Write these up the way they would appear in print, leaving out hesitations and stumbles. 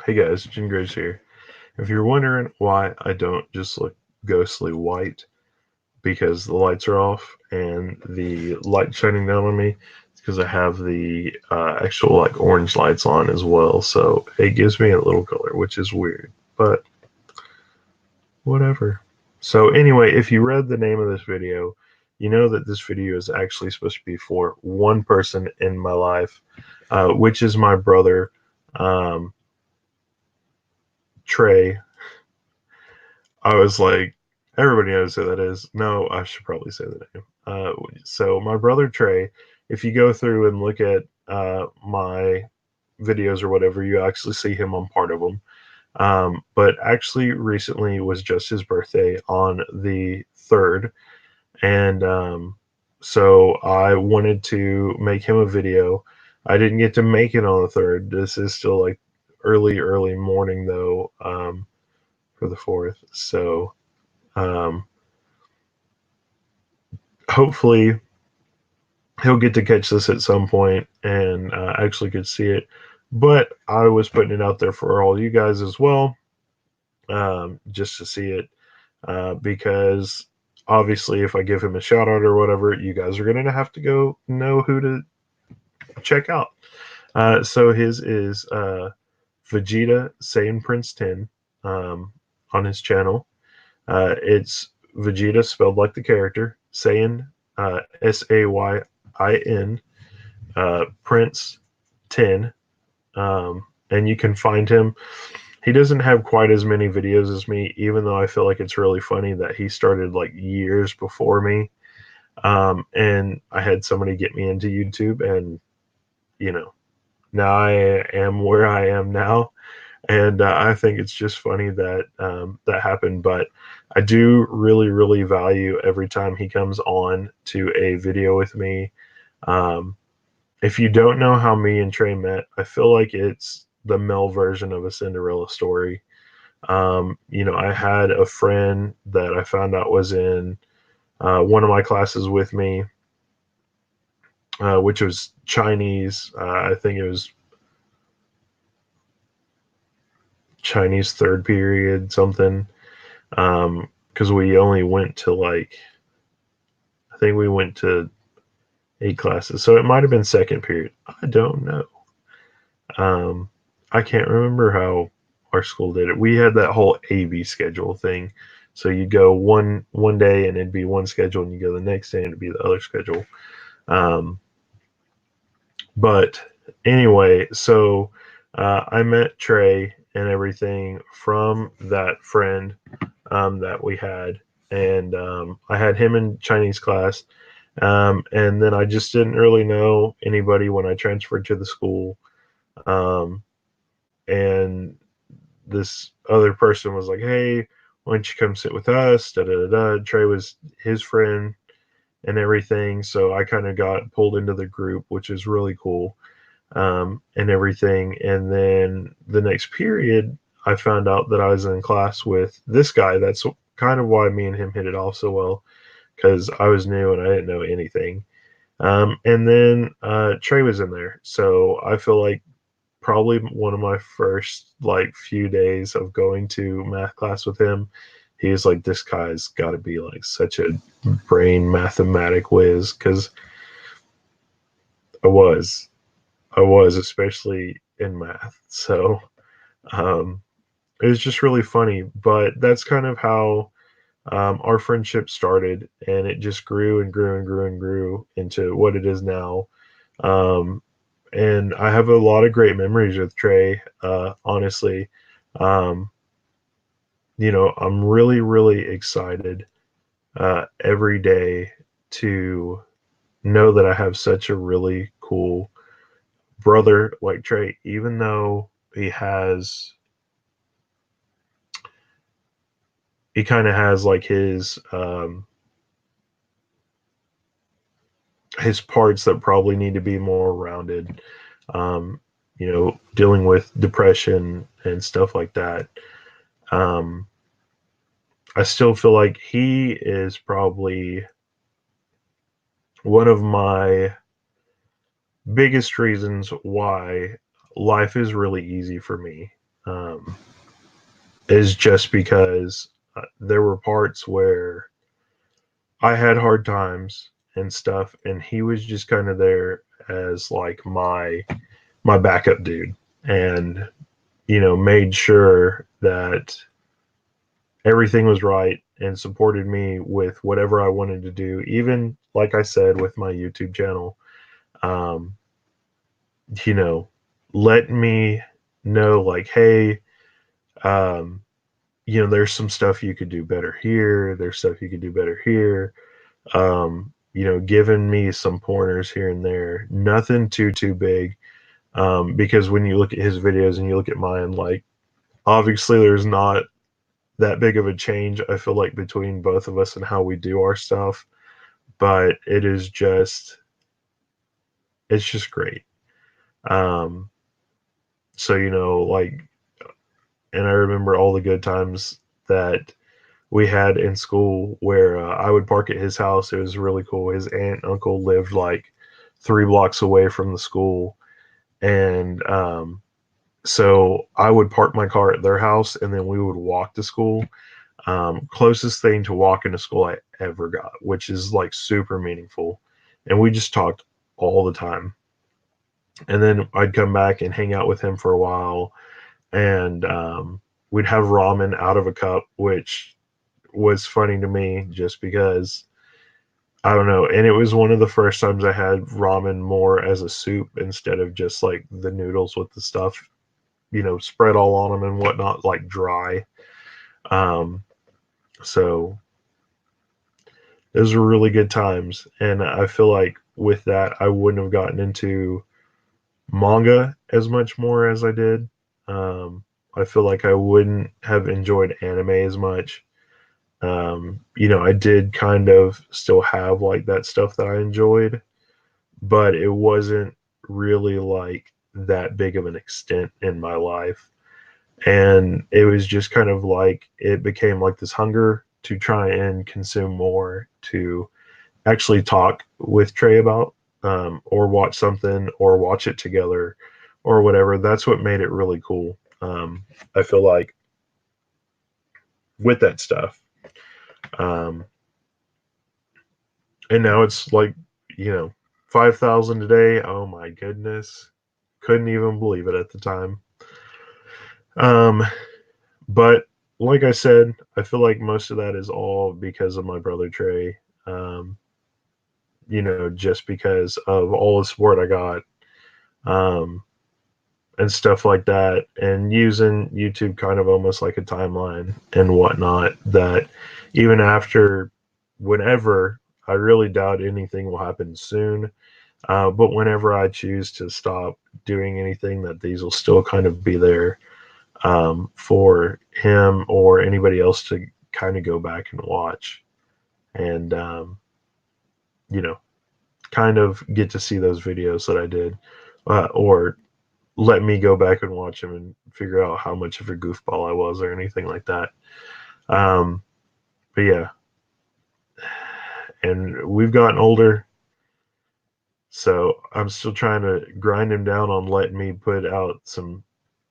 Hey guys, Jim Grace here. If you're wondering why I don't just look ghostly white because the lights are off and the light shining down on me, it's because I have the actual like orange lights on as well. So it gives me a little color, which is weird, but whatever. So anyway, if you read the name of this video, you know that this video is actually supposed to be for one person in my life, which is my brother, um, Trey. I was like, everybody knows who that is. No, I should probably say the name. So my brother Trey, if you go through and look at my videos or whatever, you actually see him on part of them. But actually, recently was just his birthday on the 3rd. And so I wanted to make him a video. I didn't get to make it on the 3rd. This is still like early morning, though, for the 4th. So um, hopefully, he'll get to catch this at some point and actually could see it. But I was putting it out there for all you guys as well, just to see it, because obviously, if I give him a shout out or whatever, you guys are going to have to go know who to check out. So his is Vegeta Saiyan Prince 10 on his channel. It's Vegeta spelled like the character, Saiyan, Sayin, Prince 10. And you can find him. He doesn't have quite as many videos as me, even though I feel like it's really funny that he started like years before me. And I had somebody get me into YouTube, and you know, now I am where I am now. And I think it's just funny that that happened. But I do really value every time he comes on to a video with me. Um, if you don't know how me and Trey met, I feel like it's the male version of a Cinderella story. I had a friend that I found out was in one of my classes with me, which was Chinese. I think it was Chinese third period, something. Because we only went to like, I think we went to 8 classes. So it might have been second period. I don't know. Um, I can't remember how our school did it. We had that whole AB schedule thing. So you go one day and it'd be one schedule, and you go the next day and it'd be the other schedule. Um, but anyway, so I met Trey and everything from that friend that we had, and I had him in Chinese class, and then I just didn't really know anybody when I transferred to the school. Um, and this other person was like, "Hey, why don't you come sit with us?" Da da da. Trey was his friend and everything, so I kind of got pulled into the group, which is really cool, and everything. And then the next period, I found out that I was in class with this guy. That's kind of why me and him hit it off so well, because I was new and I didn't know anything. And then Trey was in there, so I feel like probably one of my first like few days of going to math class with him, he was like, this guy's got to be like such a brain mathematic whiz, because i was I was especially in math. So um it was just really funny. But that's kind of how our friendship started, and it just grew and grew and grew and grew into what it is now. um and I have a lot of great memories with Trey. Honestly, um, I'm really excited every day to know that I have such a really cool brother like Trey, even though he kind of has like his parts that probably need to be more rounded. Um, dealing with depression and stuff like that. Um, I still feel like he is probably one of my biggest reasons why life is really easy for me. um, is just because there were parts where I had hard times and stuff, and he was just kind of there as like my backup dude, and made sure that everything was right and supported me with whatever I wanted to do. Even like I said with my YouTube channel, um, you know, let me know like, hey, um, there's some stuff you could do better here. There's stuff you could do better here. Giving me some pointers here and there. Nothing too big. Because when you look at his videos and you look at mine, like obviously there's not that big of a change, I feel like, between both of us and how we do our stuff. But it's just great. Um, so, like, and I remember all the good times that we had in school where I would park at his house. It was really cool. His aunt and uncle lived like 3 blocks away from the school. And so I would park my car at their house and then we would walk to school. Closest thing to walking to school I ever got, which is like super meaningful. And we just talked all the time. And then I'd come back and hang out with him for a while. And we'd have ramen out of a cup, which was funny to me just because I don't know. And it was one of the first times I had ramen more as a soup instead of just like the noodles with the stuff, spread all on them and whatnot, like dry. Um, so those were really good times. And I feel like with that, I wouldn't have gotten into manga as much more as I did. I feel like I wouldn't have enjoyed anime as much. I did kind of still have like that stuff that I enjoyed, but it wasn't really like that big of an extent in my life. And it was just kind of like it became like this hunger to try and consume more, to actually talk with Trey about, or watch something or watch it together or whatever. That's what made it really cool. I feel like with that stuff. Um, and now it's like, you know, 5,000 a day. Oh my goodness. Couldn't even believe it at the time. Um, but like I said, I feel like most of that is all because of my brother Trey. Um, just because of all the support I got, um, and stuff like that, and using YouTube kind of almost like a timeline and whatnot. That even after whenever, I really doubt anything will happen soon. But whenever I choose to stop doing anything, that these will still kind of be there, for him or anybody else to kind of go back and watch, and you know, kind of get to see those videos that I did, or let me go back and watch them and figure out how much of a goofball I was or anything like that. Um, but yeah, and we've gotten older, so I'm still trying to grind him down on letting me put out some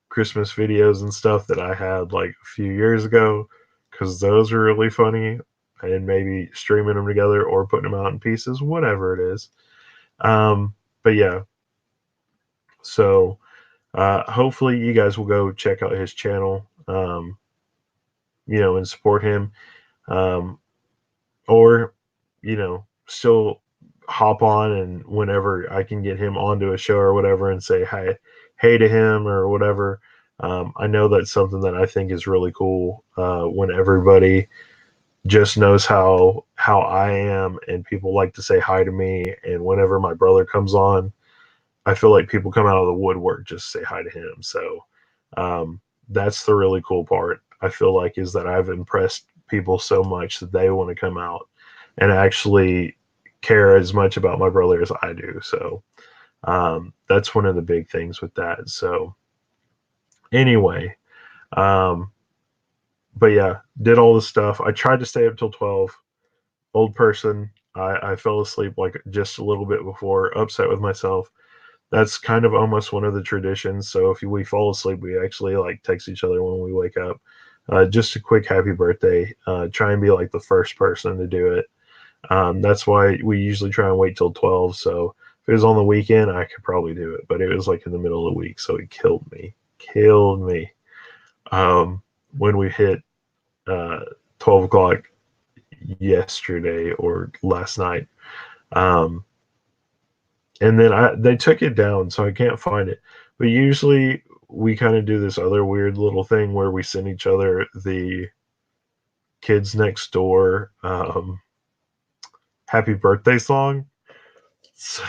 Christmas videos and stuff that I had like a few years ago, because those are really funny, and maybe streaming them together or putting them out in pieces, whatever it is. But yeah, so hopefully you guys will go check out his channel, and support him, um, or still hop on and whenever I can get him onto a show or whatever and say hey to him or whatever. I know that's something that I think is really cool, when everybody just knows how I am and people like to say hi to me. And whenever my brother comes on, I feel like people come out of the woodwork just to say hi to him. So that's the really cool part, I feel like, is that I've impressed people so much that they want to come out and actually care as much about my brother as I do. So that's one of the big things with that. So anyway, um, but yeah, did all the stuff. I tried to stay up till 12. Old person. I fell asleep like just a little bit before, upset with myself that's kind of almost one of the traditions. So if we fall asleep, we actually like text each other when we wake up. Just a quick happy birthday. Try and be like the first person to do it. That's why we usually try and wait till 12. So if it was on the weekend, I could probably do it, but it was like in the middle of the week, so it killed me. Killed me. When we hit 12 o'clock yesterday or last night. Um, and then they took it down, so I can't find it. But usually we kind of do this other weird little thing where we send each other the kids next door happy birthday song. So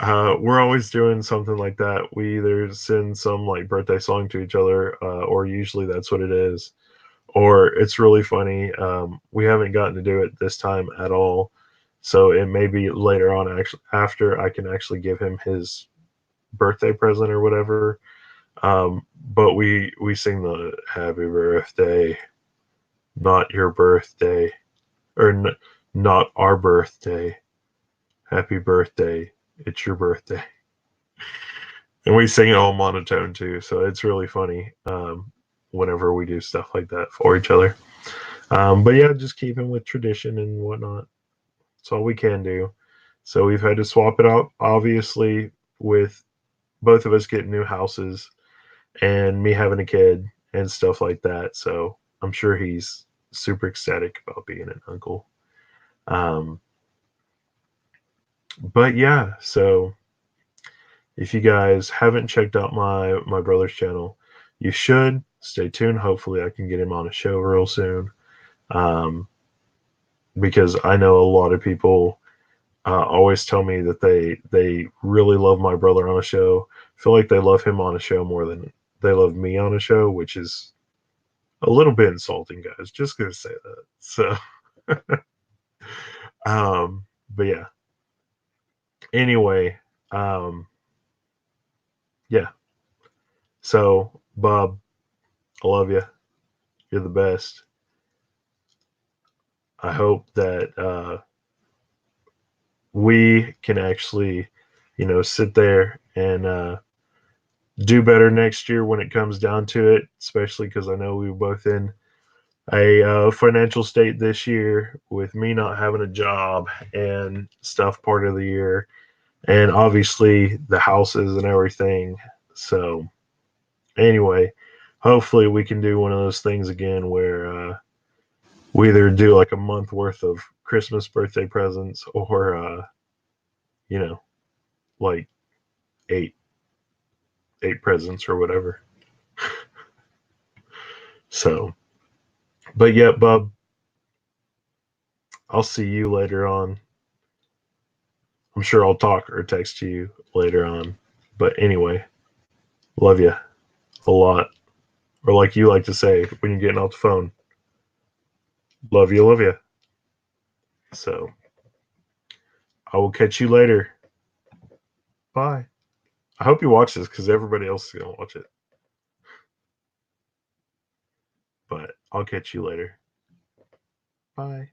we're always doing something like that. We either send some like birthday song to each other, or usually that's what it is. Or it's really funny. We haven't gotten to do it this time at all, so it may be later on. Actually, after I can actually give him his birthday present or whatever. But we sing the "Happy Birthday," not your birthday, or not our birthday. Happy birthday! It's your birthday. And we sing it all monotone too, so it's really funny whenever we do stuff like that for each other. But yeah, just keeping with tradition and whatnot. That's all we can do. So we've had to swap it out, obviously, with both of us getting new houses and me having a kid and stuff like that. So I'm sure he's super ecstatic about being an uncle. Um, but yeah, so if you guys haven't checked out my brother's channel, you should. Stay tuned. Hopefully, I can get him on a show real soon. Um, because I know a lot of people always tell me that they really love my brother on a show. I feel like they love him on a show more than they love me on a show, which is a little bit insulting, guys. Just gonna say that. So, but yeah. Anyway, um, yeah. So, Bob, I love you. You're the best. I hope that we can actually, sit there and do better next year when it comes down to it. Especially because I know we were both in a financial state this year with me not having a job and stuff part of the year, and obviously the houses and everything. So anyway, hopefully we can do one of those things again where we either do like a month worth of Christmas birthday presents or you know like eight presents or whatever. So, but yeah, Bub, I'll see you later on. I'm sure I'll talk or text to you later on. But anyway, love you a lot. Or like you like to say when you're getting off the phone, love you, love you. So I will catch you later. Bye. I hope you watch this because everybody else is going to watch it. But I'll catch you later. Bye.